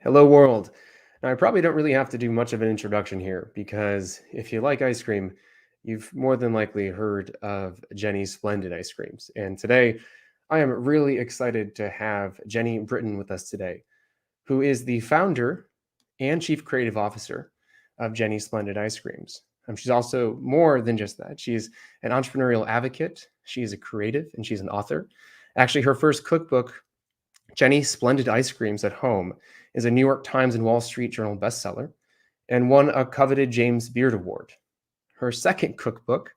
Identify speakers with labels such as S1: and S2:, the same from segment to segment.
S1: Hello, world. Now, I probably don't really have to do much of an introduction here because if you like ice cream, you've more than likely heard of Jeni Splendid ice creams. And today, I am really excited to have Jeni Britton with us today, who is the founder and chief creative officer of Jeni Splendid ice creams. She's also more than just that. She's an entrepreneurial advocate, she's a creative, and she's an author. Actually, her first cookbook, Jeni Splendid Ice Creams at Home, is a New York Times and Wall Street Journal bestseller and won a coveted James Beard Award. Her second cookbook,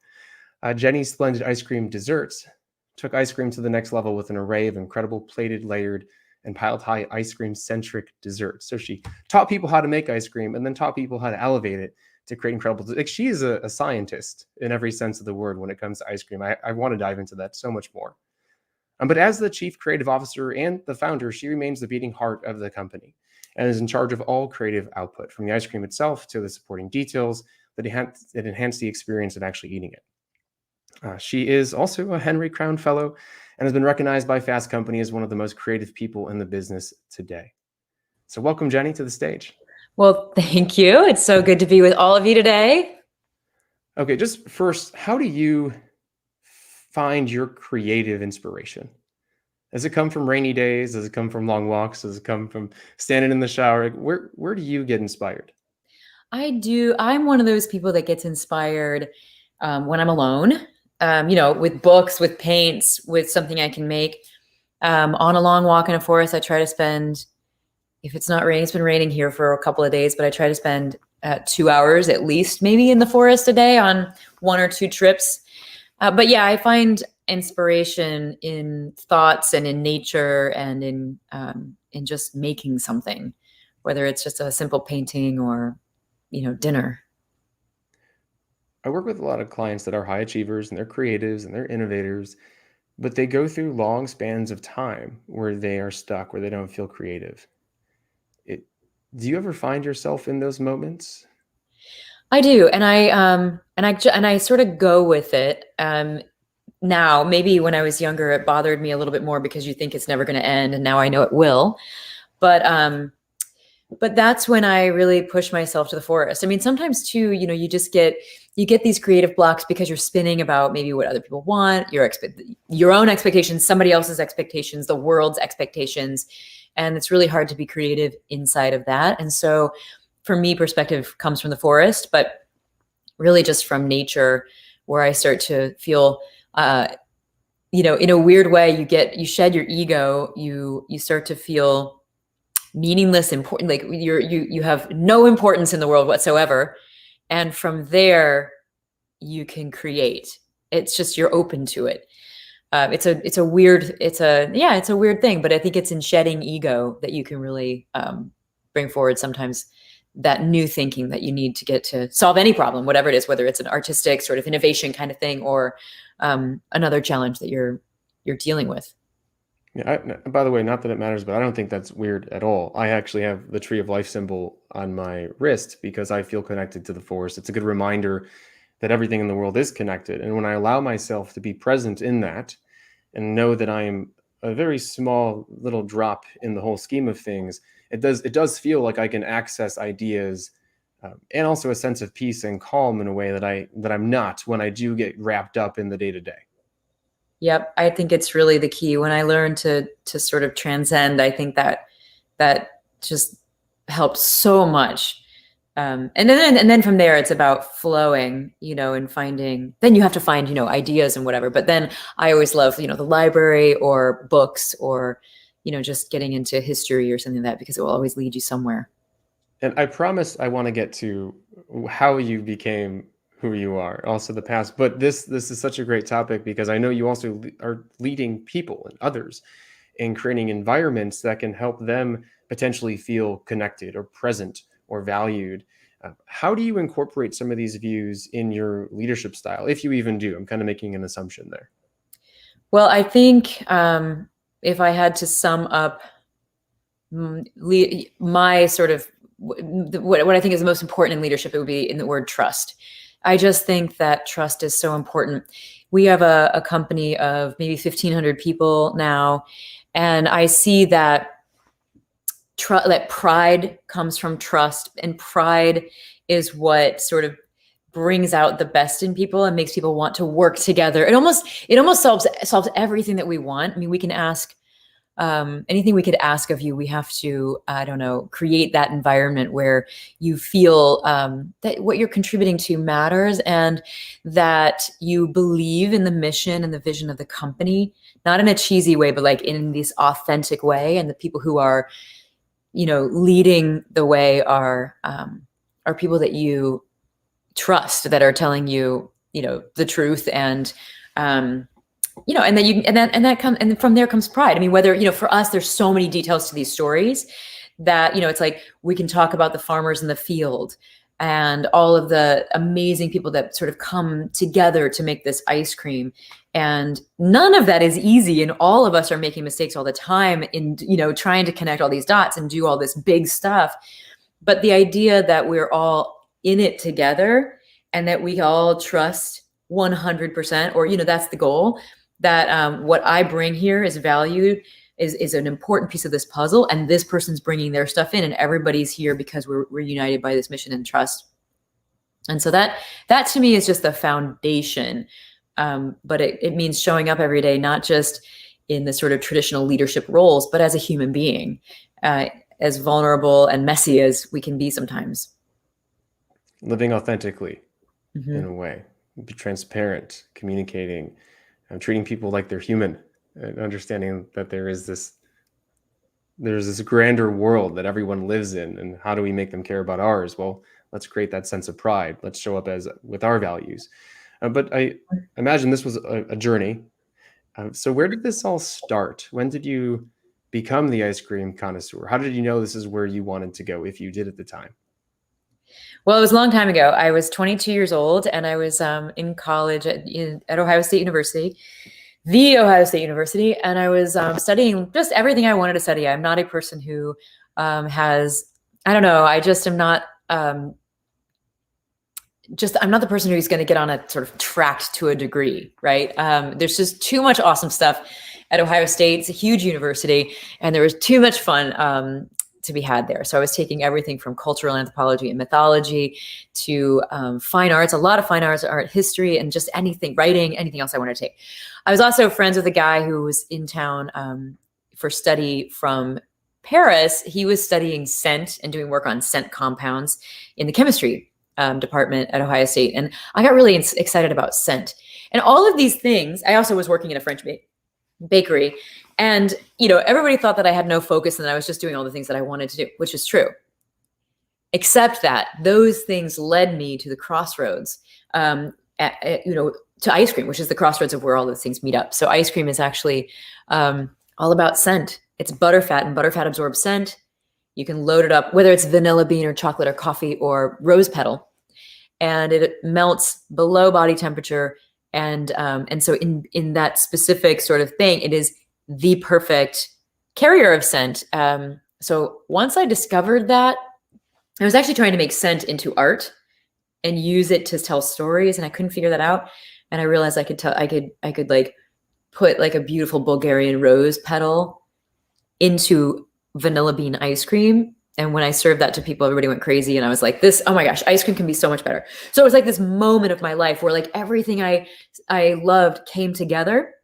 S1: Jeni Splendid Ice Cream Desserts, took ice cream to the next level with an array of incredible plated, layered, and piled high ice cream centric desserts. So she taught people how to make ice cream and then taught people how to elevate it to create incredible. Like she is a scientist in every sense of the word when it comes to ice cream. I want to dive into that so much more. But as the chief creative officer and the founder, she remains the beating heart of the company and is in charge of all creative output, from the ice cream itself to the supporting details that enhance the experience of actually eating it. She is also a Henry Crown Fellow and has been recognized by Fast Company as one of the most creative people in the business today. So welcome, Jeni, to the stage.
S2: Well, thank you. It's so good to be with all of you today.
S1: Okay, just first, how do you find your creative inspiration? Does it come from rainy days? Does it come from long walks? Does it come from standing in the shower? Where do you get inspired?
S2: I do. I'm one of those people that gets inspired when I'm alone, with books, with paints, with something I can make. On a long walk in a forest, I try to spend, if it's not raining, it's been raining here for a couple of days, but I try to spend 2 hours at least maybe in the forest a day on 1 or 2 trips. But yeah, I find inspiration in thoughts and in nature and in just making something, whether it's just a simple painting or, dinner.
S1: I work with a lot of clients that are high achievers and they're creatives and they're innovators, but they go through long spans of time where they are stuck, where they don't feel creative. Do you ever find yourself in those moments?
S2: I do, and I sort of go with it. Now, maybe when I was younger, it bothered me a little bit more because you think it's never going to end, and now I know it will. But that's when I really push myself to the forest. I mean, sometimes too, you get these creative blocks because you're spinning about maybe what other people want, your own expectations, somebody else's expectations, the world's expectations, and it's really hard to be creative inside of that. And so, for me, perspective comes from the forest, but really just from nature, where I start to feel, in a weird way, you shed your ego, you start to feel meaningless, important, like you have no importance in the world whatsoever. And from there, you can create. It's just, you're open to it. It's a weird thing, but I think it's in shedding ego that you can really bring forward sometimes that new thinking that you need to get to solve any problem, whatever it is, whether it's an artistic sort of innovation kind of thing or another challenge that you're dealing with.
S1: Yeah, by the way, not that it matters, but I don't think that's weird at all. I actually have the Tree of Life symbol on my wrist because I feel connected to the forest. It's a good reminder that everything in the world is connected. And when I allow myself to be present in that and know that I am a very small little drop in the whole scheme of things, it does feel like I can access ideas and also a sense of peace and calm in a way that I'm not when I do get wrapped up in the day to day.
S2: Yep. I think it's really the key. When I learned to sort of transcend, I think that just helps so much. And then from there, it's about flowing, and finding, then you have to find, ideas and whatever. But then I always love, the library or books or, just getting into history or something like that, because it will always lead you somewhere.
S1: And I promise I want to get to how you became who you are, also the past. But this is such a great topic because I know you also are leading people and others in creating environments that can help them potentially feel connected or present or valued. How do you incorporate some of these views in your leadership style, if you even do? I'm kind of making an assumption there.
S2: Well, I think if I had to sum up my sort of what I think is the most important in leadership, it would be in the word trust. I just think that trust is so important. We have a company of maybe 1,500 people now, and I see that that pride comes from trust, and pride is what sort of brings out the best in people and makes people want to work together. It almost solves everything that we want. I mean, we can ask anything we could ask of you. We have to, I don't know, create that environment where you feel that what you're contributing to matters, and that you believe in the mission and the vision of the company, not in a cheesy way, but like in this authentic way. And the people who are, leading the way are people that you trust, that are telling you, the truth, and and from there comes pride. I mean, whether, for us, there's so many details to these stories that, it's like we can talk about the farmers in the field and all of the amazing people that sort of come together to make this ice cream. And none of that is easy. And all of us are making mistakes all the time in, trying to connect all these dots and do all this big stuff. But the idea that we're all in it together and that we all trust 100%, or, that's the goal, that what I bring here is valued, is an important piece of this puzzle. And this person's bringing their stuff in, and everybody's here because we're united by this mission and trust. And so that to me is just the foundation. But it means showing up every day, not just in the sort of traditional leadership roles, but as a human being, as vulnerable and messy as we can be sometimes.
S1: Living authentically in a way, be transparent, communicating, treating people like they're human, and understanding that there's this grander world that everyone lives in, and how do we make them care about ours? Well, let's create that sense of pride. Let's show up with our values. But I imagine this was a journey. So where did this all start? When did you become the ice cream connoisseur? How did you know this is where you wanted to go, if you did at the time?
S2: Well, it was a long time ago. I was 22 years old, and I was in college at Ohio State University, the Ohio State University, and I was studying just everything I wanted to study. I'm not a person who has, I don't know, I just am not, I'm not the person who's going to get on a sort of track to a degree, right? There's just too much awesome stuff at Ohio State. It's a huge university, and there was too much fun to be had there. So I was taking everything from cultural anthropology and mythology to fine arts, a lot of fine arts, art history, and just anything, writing, anything else I wanted to take. I was also friends with a guy who was in town for study from Paris. He was studying scent and doing work on scent compounds in the chemistry department at Ohio State. And I got really excited about scent. And all of these things, I also was working in a French bakery. And, everybody thought that I had no focus and that I was just doing all the things that I wanted to do, which is true. Except that those things led me to the crossroads, to ice cream, which is the crossroads of where all those things meet up. So ice cream is actually all about scent. It's butterfat, and butterfat absorbs scent. You can load it up, whether it's vanilla bean or chocolate or coffee or rose petal, and it melts below body temperature. And so in that specific sort of thing, it is the perfect carrier of scent. So once I discovered that, I was actually trying to make scent into art and use it to tell stories, and I couldn't figure that out. And I realized I could like put like a beautiful Bulgarian rose petal into vanilla bean ice cream. And when I served that to people, everybody went crazy. And I was like, oh my gosh, ice cream can be so much better. So it was like this moment of my life where like everything I loved came together.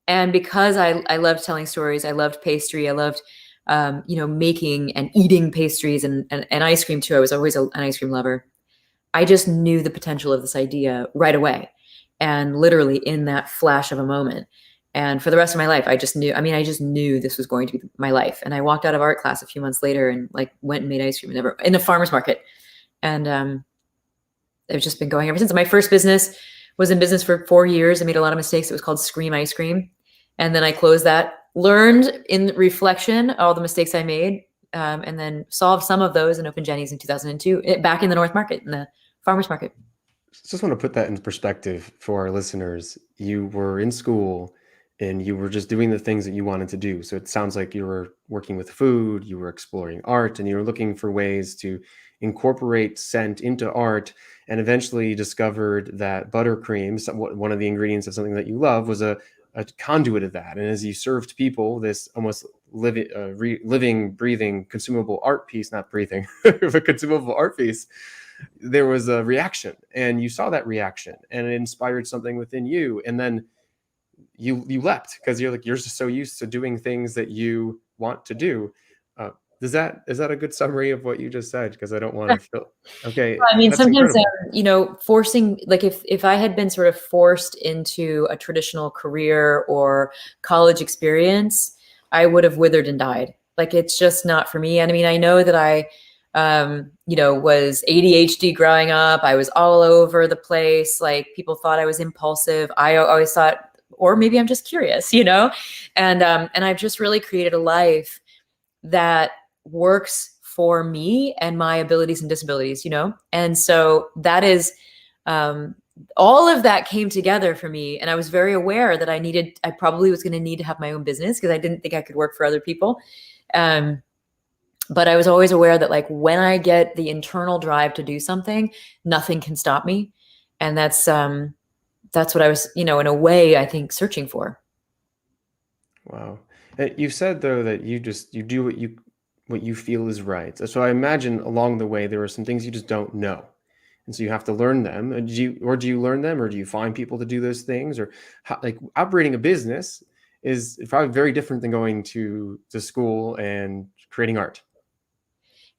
S2: And because I loved telling stories, I loved pastry, I loved, making and eating pastries and ice cream too. I was always an ice cream lover. I just knew the potential of this idea right away. And literally in that flash of a moment. And for the rest of my life, I just knew this was going to be my life. And I walked out of art class a few months later and like went and made ice cream in a farmer's market. And I've just been going ever since. My first business was in business for 4 years. I made a lot of mistakes. It was called Scream Ice Cream. And then I closed that, learned in reflection all the mistakes I made, and then solved some of those and opened Jeni's in 2002, back in the North Market, in the farmer's market.
S1: Just want to put that in perspective for our listeners. You were in school and you were just doing the things that you wanted to do. So it sounds like you were working with food, you were exploring art, and you were looking for ways to incorporate scent into art, and eventually discovered that buttercream, one of the ingredients of something that you love, was a conduit of that. And as you served people, this almost living, breathing, consumable art piece, not breathing, a consumable art piece, there was a reaction, and you saw that reaction, and it inspired something within you, and then you leapt because you're just so used to doing things that you want to do. Uh, is that a good summary of what you just said? Because I don't want to feel okay.
S2: I mean,
S1: That's
S2: sometimes,
S1: incredible.
S2: forcing, like if I had been sort of forced into a traditional career or college experience, I would have withered and died. Like, it's just not for me. And I mean, I know that I, was ADHD growing up. I was all over the place. Like, people thought I was impulsive. I always thought, or maybe I'm just curious, and I've just really created a life that works for me and my abilities and disabilities, And so that is, all of that came together for me. And I was very aware that I probably was going to need to have my own business because I didn't think I could work for other people. But I was always aware that, like, when I get the internal drive to do something, nothing can stop me. And that's what I was, in a way, I think, searching for.
S1: Wow. You said though that you do what you feel is right. So I imagine along the way there are some things you just don't know, and so you have to learn them. And do you learn them, or do you find people to do those things, or like operating a business is probably very different than going to school and creating art.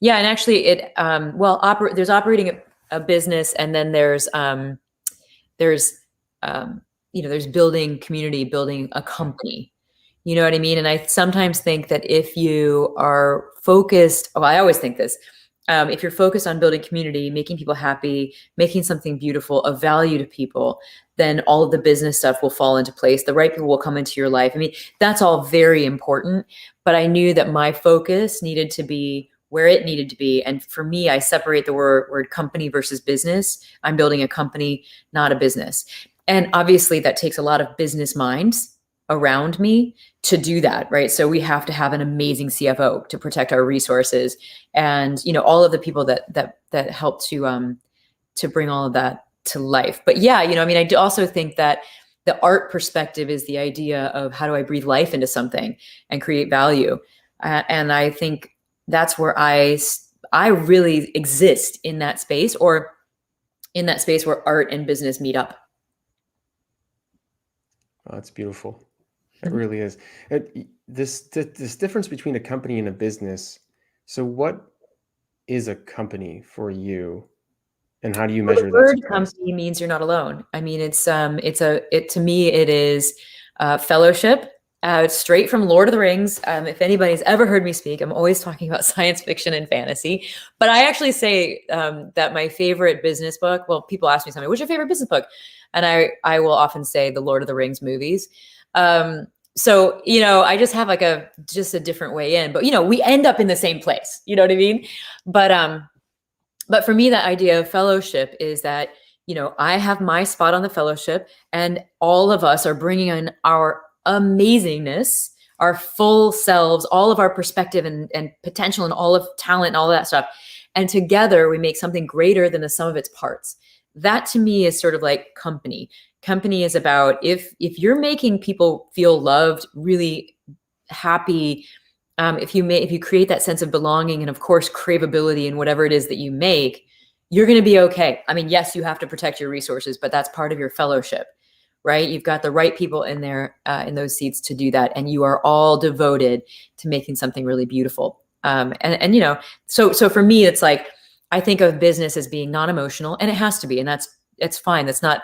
S2: Yeah, and actually, there's operating a business, and then there's there's building community, building a
S1: Yeah.
S2: company. You know what I mean? And I sometimes think that if you are focused, oh, I always think this, if you're focused on building community, making people happy, making something beautiful, of value to people, then all of the business stuff will fall into place. The right people will come into your life. I mean, that's all very important, but I knew that my focus needed to be where it needed to be. And for me, I separate the word company versus business. I'm building a company, not a business. And obviously that takes a lot of business minds around me to do that, right? So we have to have an amazing CFO to protect our resources, and all of the people that help to bring all of that to life. But yeah, I mean, I do also think that the art perspective is the idea of, how do I breathe life into something and create value? And I think that's where I really exist in that space, or in that space where art and business meet up.
S1: Oh, that's beautiful. It really is. This difference between a company and a business. So what is a company for you, and how do you
S2: Well, the
S1: measure that
S2: word
S1: success?
S2: company means you're not alone. I mean, to me, it is fellowship. It's straight from Lord of the Rings. If anybody's ever heard me speak, I'm always talking about science fiction and fantasy. But I actually say that my favorite business book, well, people ask me something, what's your favorite business book? And I will often say the Lord of the Rings movies. So, I just have like just a different way in, but we end up in the same place. You know what I mean? But for me, that idea of fellowship is that, I have my spot on the fellowship, and all of us are bringing in our amazingness, our full selves, all of our perspective and potential, and all of talent and all of that stuff. And together we make something greater than the sum of its parts. That to me is sort of like company. Company is about, if you're making people feel loved, really happy, if you create that sense of belonging, and of course craveability in whatever it is that you make, you're going to be okay. I mean, yes, you have to protect your resources, but that's part of your fellowship, right? You've got the right people in there, in those seats to do that, and you are all devoted to making something really beautiful. So for me, it's like, I think of business as being non-emotional, and it has to be, and it's fine. That's not.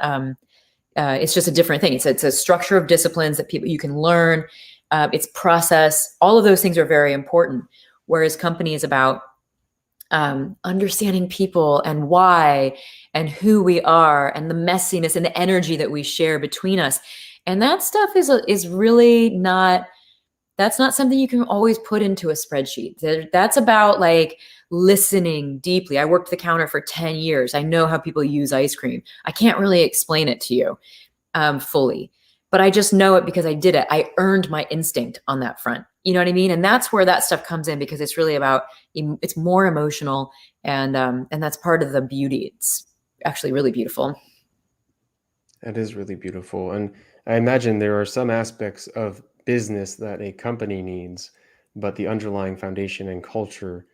S2: It's just a different thing. It's a structure of disciplines that you can learn. It's process. All of those things are very important. Whereas company is about understanding people and why and who we are, and the messiness and the energy that we share between us. And that stuff is really not. That's not something you can always put into a spreadsheet. That's about, like, listening deeply. I worked the counter for 10 years. I know how people use ice cream. I can't really explain it to you fully, but I just know it because I did it. I earned my instinct on that front. You know what I mean? And that's where that stuff comes in, because it's really about, it's more emotional, and that's part of the beauty. It's actually really beautiful.
S1: That is really beautiful. And I imagine there are some aspects of business that a company needs, but the underlying foundation and culture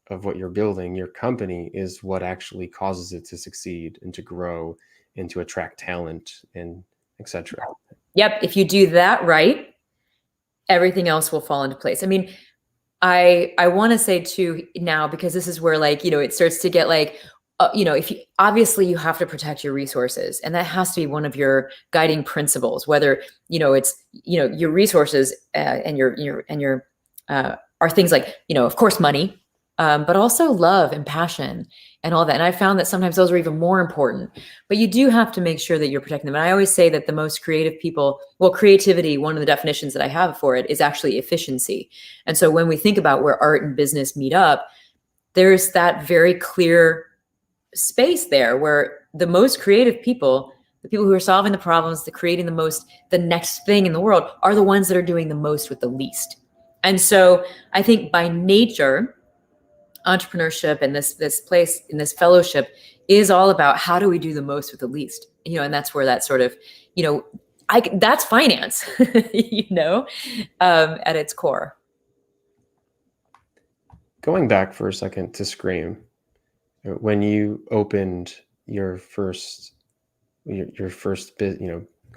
S1: of what you're building, your company, is what actually causes it to succeed and to grow and to attract talent and etc.
S2: Yep. If you do that right, everything else will fall into place. I mean, I want to say too now, because this is where like, it starts to get like, if you, obviously you have to protect your resources, and that has to be one of your guiding principles, whether, it's, your resources and your are things like, of course, money, but also love and passion and all that. And I found that sometimes those are even more important, but you do have to make sure that you're protecting them. And I always say that the most creative people, well, creativity, one of the definitions that I have for it is actually efficiency. And so when we think about where art and business meet up, there's that very clear space there where the most creative people, the people who are solving the problems, the creating the next thing in the world, are the ones that are doing the most with the least. And so I think by nature, entrepreneurship and this place in this fellowship is all about how do we do the most with the least, and that's where that sort of, that's finance, at its core.
S1: Going back for a second to Scream, when you opened your first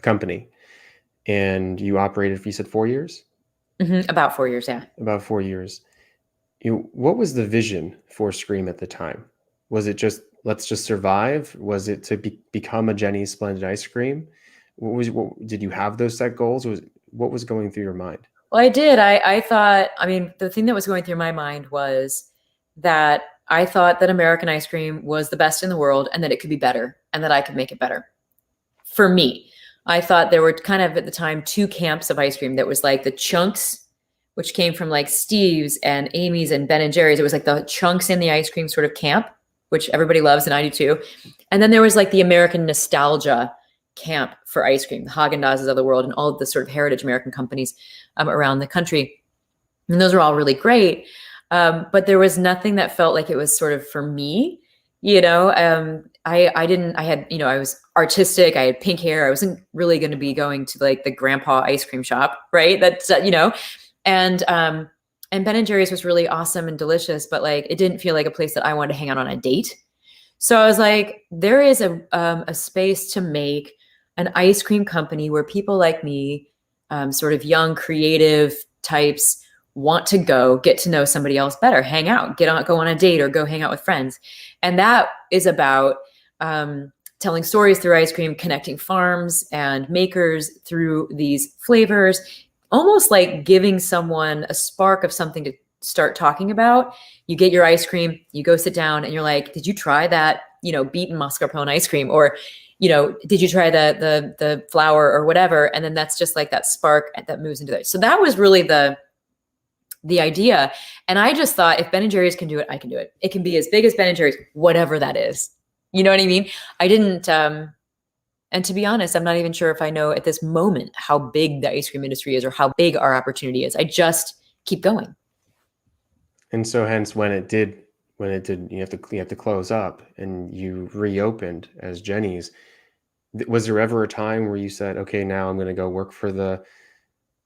S1: company, and you operated for, you said 4 years?
S2: About 4 years, yeah.
S1: About 4 years. What was the vision for Scream at the time? Was it just, let's just survive? Was it to become a Jeni Splendid ice cream? Did you have those set goals? What was going through your mind?
S2: Well, I did. I thought, the thing that was going through my mind was that I thought that American ice cream was the best in the world, and that it could be better, and that I could make it better. For me, I thought there were kind of at the time 2 camps of ice cream. That was like the chunks, which came from like Steve's and Amy's and Ben and Jerry's. It was like the chunks in the ice cream sort of camp, which everybody loves, and I do too. And then there was like the American nostalgia camp for ice cream, the Haagen-Dazs of the world, and all of the sort of heritage American companies around the country. And those are all really great. But there was nothing that felt like it was sort of for me, I was artistic. I had pink hair. I wasn't really going to be going to like the grandpa ice cream shop, right? That's, and Ben and Jerry's was really awesome and delicious, but like, it didn't feel like a place that I wanted to hang out on a date. So I was like, there is a space to make an ice cream company where people like me, sort of young, creative types, want to go get to know somebody else better, hang out, go on a date, or go hang out with friends. And that is about telling stories through ice cream, connecting farms and makers through these flavors, almost like giving someone a spark of something to start talking about. You get your ice cream, you go sit down, and you're like, did you try that, beaten mascarpone ice cream? Or, did you try the flour or whatever? And then that's just like that spark that moves into that. So that was really the idea. And I just thought, if Ben and Jerry's can do it, I can do it. It can be as big as Ben and Jerry's, whatever that is. You know what I mean? I didn't, and to be honest, I'm not even sure if I know at this moment how big the ice cream industry is or how big our opportunity is. I just keep going.
S1: And so hence when it did, you have to close up and you reopened as Jeni's, was there ever a time where you said, okay, now I'm going to go work for the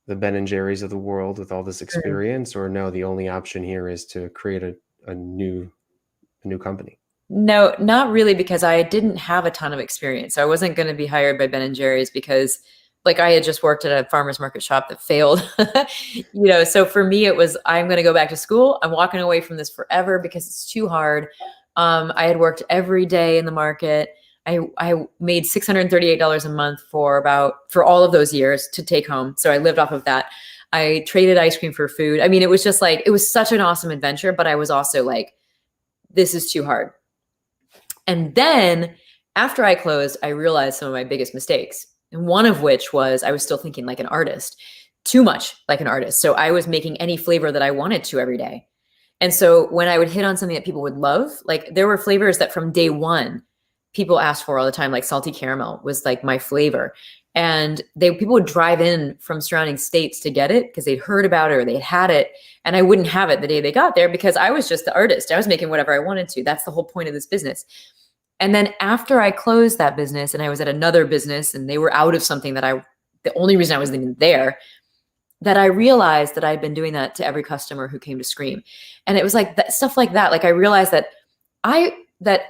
S1: Ben and Jerry's of the world with all this experience, or no, the only option here is to create a new company?
S2: No, not really, because I didn't have a ton of experience. So I wasn't going to be hired by Ben and Jerry's because like I had just worked at a farmer's market shop that failed, so for me, it was, I'm going to go back to school. I'm walking away from this forever because it's too hard. I had worked every day in the market. I made $638 a month for all of those years to take home. So I lived off of that. I traded ice cream for food. I mean, it was just like, it was such an awesome adventure, but I was also like, this is too hard. And then after I closed, I realized some of my biggest mistakes. And one of which was I was still thinking like an artist, too much like an artist. So I was making any flavor that I wanted to every day. And so when I would hit on something that people would love, like there were flavors that from day one, people asked for all the time, like salty caramel was like my flavor. And people would drive in from surrounding states to get it because they'd heard about it or they'd had it. And I wouldn't have it the day they got there because I was just the artist. I was making whatever I wanted to. That's the whole point of this business. And then after I closed that business and I was at another business and they were out of something that the only reason I was even there, that I realized that I'd been doing that to every customer who came to Scream. And it was like that stuff like that. Like I realized that that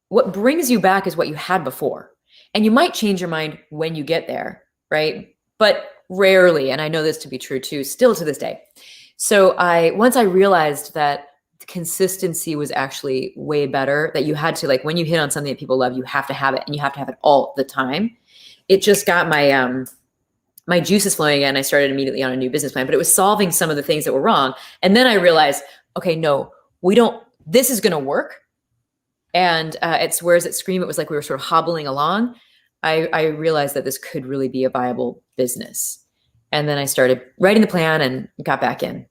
S2: what brings you back is what you had before. And you might change your mind when you get there, right? But rarely, and I know this to be true too, still to this day. So once I realized that consistency was actually way better, that you had to, like, when you hit on something that people love, you have to have it, and you have to have it all the time. It just got my juices flowing again. I started immediately on a new business plan, but it was solving some of the things that were wrong. And then I realized, okay, no, this is going to work. And whereas at Scream, it was like we were sort of hobbling along. I realized that this could really be a viable business. And then I started writing the plan and got back in.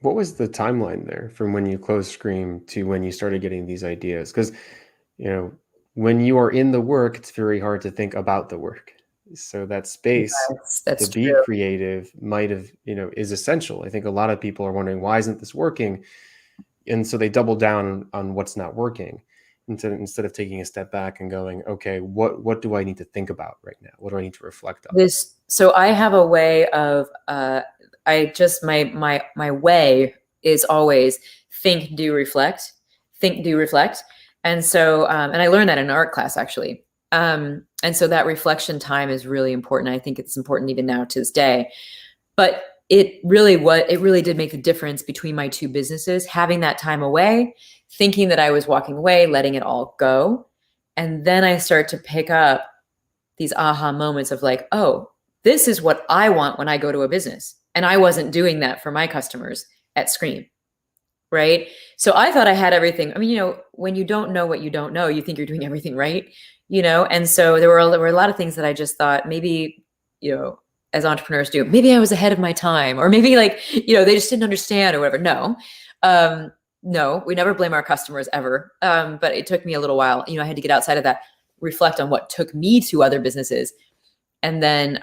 S1: What was the timeline there from when you closed Scream to when you started getting these ideas? Because, when you are in the work, it's very hard to think about the work. So that space
S2: that's
S1: to be
S2: true.
S1: creative is essential. I think a lot of people are wondering, why isn't this working? And so they double down on what's not working instead of taking a step back and going, okay, what do I need to think about right now? What do I need to reflect on?
S2: So I have a way of, my way is always think, do, reflect, think, do, reflect. And so, and I learned that in an art class, actually. And so that reflection time is really important. I think it's important even now to this day, but it really did make the difference between my two businesses, having that time away, thinking that I was walking away, letting it all go. And then I start to pick up these aha moments of like, oh, this is what I want when I go to a business. And I wasn't doing that for my customers at Scream. Right. So I thought I had everything. I mean, when you don't know what you don't know, you think you're doing everything right, and so there were a lot of things that I just thought maybe, as entrepreneurs do, maybe I was ahead of my time, or maybe like, they just didn't understand or whatever. No, we never blame our customers ever. But it took me a little while. I had to get outside of that, reflect on what took me to other businesses. And then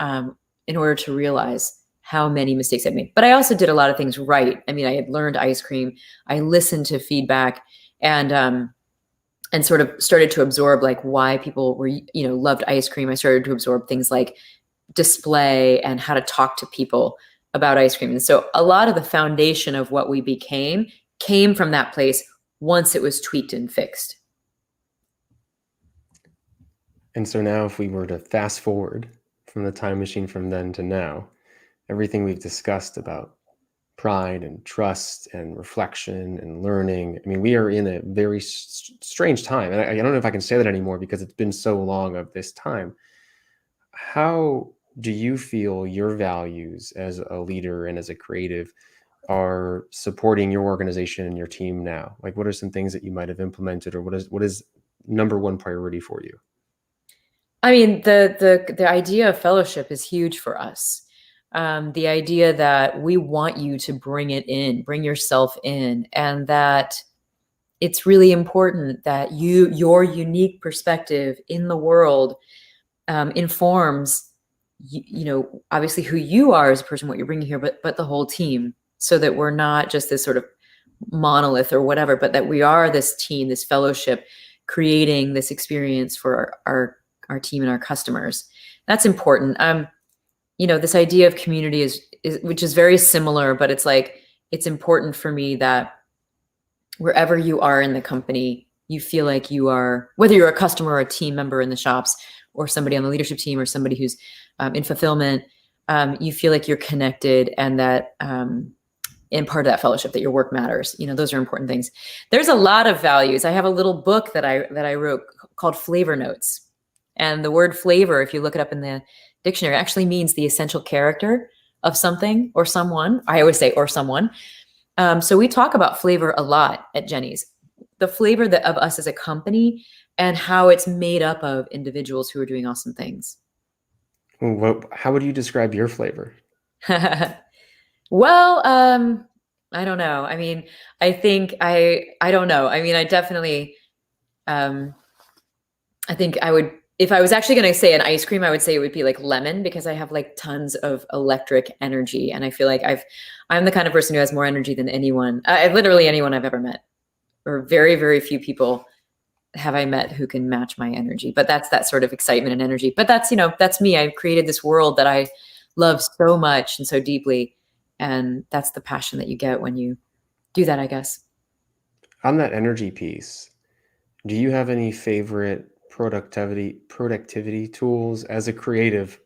S2: in order to realize how many mistakes I made. But I also did a lot of things right. I mean, I had learned ice cream. I listened to feedback and sort of started to absorb like why people were, loved ice cream. I started to absorb things like display and how to talk to people about ice cream. And so a lot of the foundation of what we became came from that place once it was tweaked and fixed.
S1: And so now if we were to fast forward from the time machine from then to now, everything we've discussed about pride and trust and reflection and learning, I mean, we are in a very strange time. And I don't know if I can say that anymore because it's been so long of this time. How do you feel your values as a leader and as a creative are supporting your organization and your team now? Like, what are some things that you might have implemented, or what is number one priority for you?
S2: I mean, the idea of fellowship is huge for us. The idea that we want you to bring bring yourself in, and that it's really important that your unique perspective in the world informs, obviously who you are as a person, what you're bringing here, but the whole team, so that we're not just this sort of monolith or whatever, but that we are this team, this fellowship, creating this experience for our team and our customers. That's important. This idea of community is which is very similar, but it's like, it's important for me that wherever you are in the company, you feel like you are, whether you're a customer or a team member in the shops, or somebody on the leadership team, or somebody who's in fulfillment, you feel like you're connected, and that in part of that fellowship, that your work matters. Those are important things. There's a lot of values. I have a little book that I wrote called Flavor Notes. And the word flavor, if you look it up in the dictionary, actually means the essential character of something or someone. I always say, or someone. So we talk about flavor a lot at Jeni's. The flavor of us as a company, and how it's made up of individuals who are doing awesome things.
S1: How would you describe your flavor?
S2: Well, I don't know. I mean, I think I don't know. I mean, I definitely, I think I would, if I was actually going to say an ice cream, I would say it would be like lemon, because I have like tons of electric energy. And I feel like I'm the kind of person who has more energy than anyone, literally anyone I've ever met, or very, very few people have I met who can match my energy. But that's that sort of excitement and energy. But that's, that's me. I've created this world that I love so much and so deeply. And that's the passion that you get when you do that, I guess.
S1: On that energy piece, do you have any favorite productivity tools as a creative?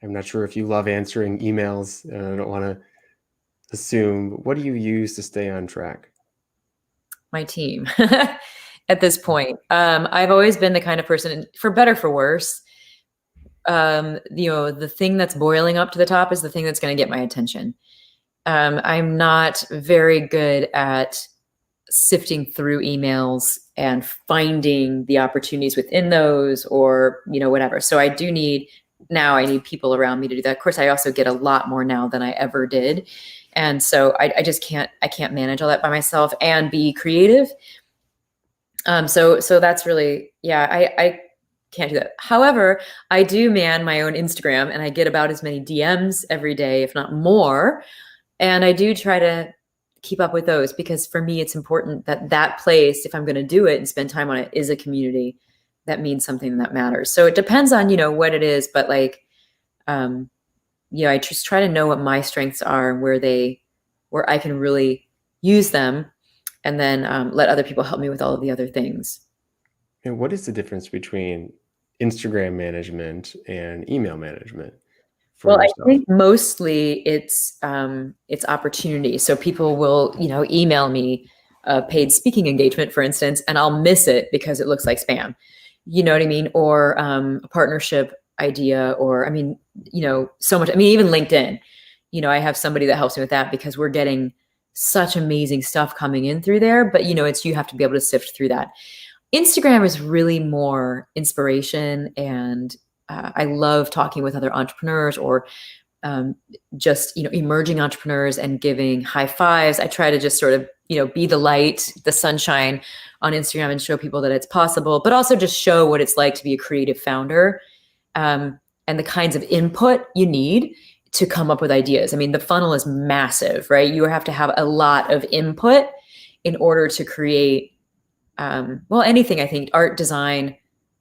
S1: I'm not sure if you love answering emails, and I don't want to assume, but what do you use to stay on track?
S2: My team at this point. I've always been the kind of person, for better, for worse. The thing that's boiling up to the top is the thing that's going to get my attention. I'm not very good at sifting through emails and finding the opportunities within those, or, whatever. So I need people around me to do that. Of course, I also get a lot more now than I ever did. And so I can't manage all that by myself and be creative. So that's really, yeah, I can't do that. However, I do man my own Instagram, and I get about as many DMs every day, if not more. And I do try to keep up with those, because for me, it's important that that place, if I'm going to do it and spend time on it, is a community that means something that matters. So it depends on, what it is, but like, I just try to know what my strengths are and where I can really use them, and then let other people help me with all of the other things.
S1: And what is the difference between Instagram management and email management for
S2: Well, I
S1: yourself?
S2: think mostly it's opportunity. So people will, email me a paid speaking engagement, for instance, and I'll miss it because it looks like spam. You know what I mean? Or a partnership idea, or so much. I mean, even LinkedIn. I have somebody that helps me with that, because we're getting such amazing stuff coming in through there. But you have to be able to sift through that. Instagram is really more inspiration, and I love talking with other entrepreneurs, or just emerging entrepreneurs, and giving high fives. I try to just sort of be the light, the sunshine on Instagram, and show people that it's possible, but also just show what it's like to be a creative founder, and the kinds of input you need to come up with ideas. I mean, the funnel is massive, right? You have to have a lot of input in order to create anything. I think art, design,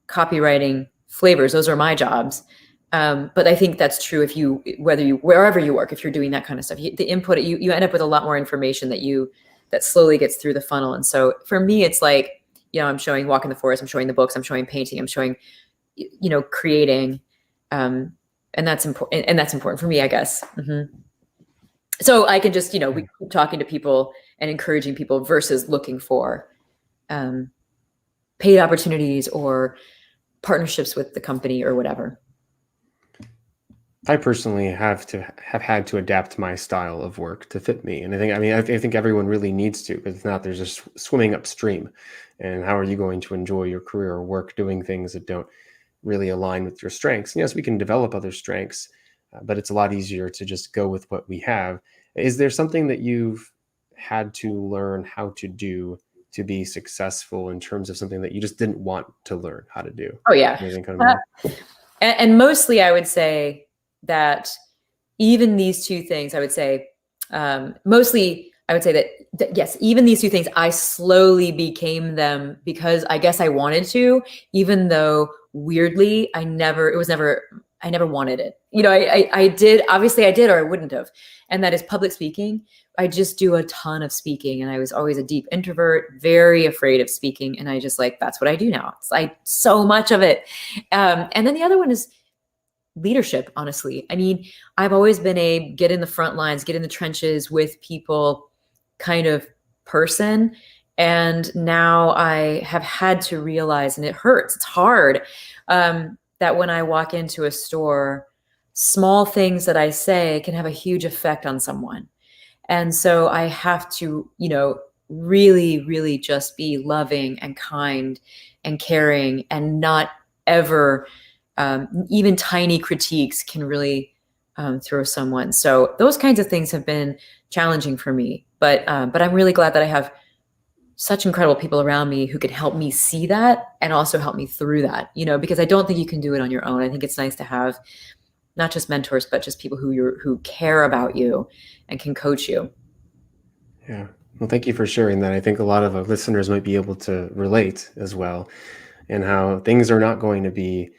S2: copywriting, flavors, those are my jobs. But I think that's true wherever you work, if you're doing that kind of stuff, the input, you end up with a lot more information that slowly gets through the funnel. And so for me, it's like, I'm showing Walk in the Forest, I'm showing the books, I'm showing painting, I'm showing, creating. And that's important. And that's important for me, I guess. Mm-hmm. So I can just, we keep talking to people and encouraging people versus looking for paid opportunities or partnerships with the company or whatever.
S1: I personally have had to adapt my style of work to fit me. And I think everyone really needs to, because if not, there's just swimming upstream. And how are you going to enjoy your career or work doing things that don't really align with your strengths? And yes, we can develop other strengths, but it's a lot easier to just go with what we have. Is there something that you've had to learn how to do to be successful, in terms of something that you just didn't want to learn how to do?
S2: Oh yeah.
S1: Anything come to mind?
S2: And mostly I would say that even these two things, I would say, mostly I would say that yes, even these two things, I slowly became them because I guess I wanted to, even though weirdly, I never wanted it. I did, obviously I did, or I wouldn't have. And that is public speaking. I just do a ton of speaking, and I was always a deep introvert, very afraid of speaking. And I just that's what I do now. It's like so much of it. And then the other one is leadership, honestly. I mean, I've always been a get in the front lines, get in the trenches with people kind of person. And now I have had to realize, and it hurts, it's hard, that when I walk into a store, small things that I say can have a huge effect on someone. And so I have to, really, really just be loving and kind and caring, and not ever, even tiny critiques can really throw someone. So those kinds of things have been challenging for me. But I'm really glad that I have such incredible people around me who can help me see that and also help me through that, because I don't think you can do it on your own. I think it's nice to have not just mentors, but just people who care about you and can coach you.
S1: Yeah. Well, thank you for sharing that. I think a lot of our listeners might be able to relate as well, and how things are not going to be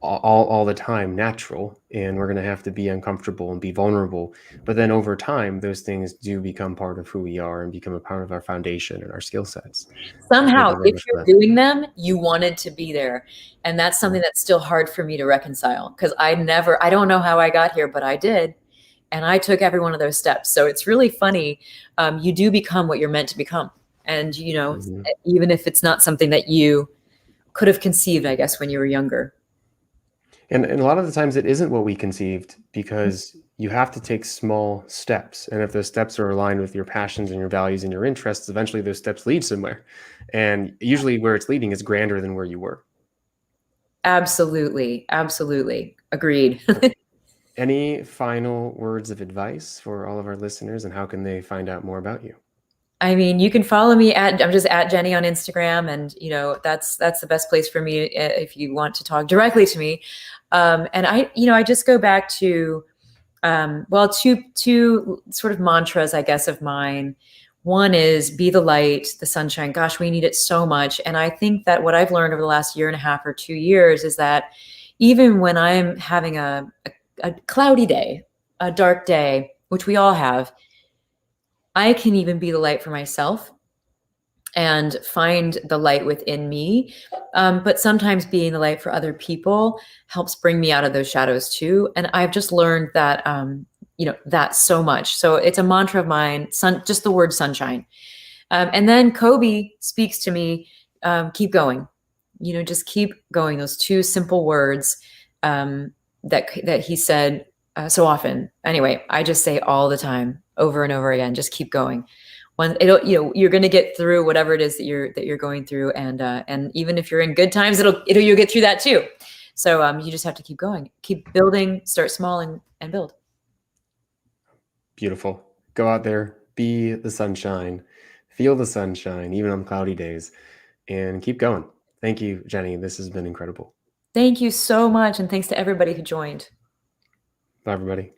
S1: all the time natural, and we're going to have to be uncomfortable and be vulnerable. But then over time, those things do become part of who we are and become a part of our foundation and our skill sets. Thank
S2: Somehow,
S1: you very
S2: if
S1: much for
S2: you're
S1: that.
S2: doing them, you wanted to be there. And that's something that's still hard for me to reconcile, because I don't know how I got here, but I did. And I took every one of those steps. So it's really funny. You do become what you're meant to become. And,
S1: Mhm.
S2: even if it's not something that you could have conceived, I guess, when you were younger.
S1: And a lot of the times it isn't what we conceived, because you have to take small steps. And if those steps are aligned with your passions and your values and your interests, eventually those steps lead somewhere. And usually where it's leading is grander than where you were.
S2: Absolutely. Absolutely. Agreed.
S1: Any final words of advice for all of our listeners, and how can they find out more about you?
S2: I mean, you can follow me I'm just at Jeni on Instagram, and that's the best place for me if you want to talk directly to me. And I just go back to well, two sort of mantras, I guess, of mine. One is be the light, the sunshine. Gosh, we need it so much. And I think that what I've learned over the last year and a half or 2 years is that even when I'm having a cloudy day, a dark day, which we all have, I can even be the light for myself and find the light within me. But sometimes being the light for other people helps bring me out of those shadows too. And I've just learned that, that so much. So it's a mantra of mine, just the word sunshine. And then Kobe speaks to me, keep going, just keep going. Those two simple words that he said so often. Anyway, I just say all the time, over and over again, just keep going. You're going to get through whatever it is that you're going through, and even if you're in good times, you'll get through that too. So you just have to keep going, keep building, start small and build.
S1: Beautiful. Go out there, be the sunshine, feel the sunshine, even on cloudy days, and keep going. Thank you, Jeni. This has been incredible.
S2: Thank you so much, and thanks to everybody who joined.
S1: Bye, everybody.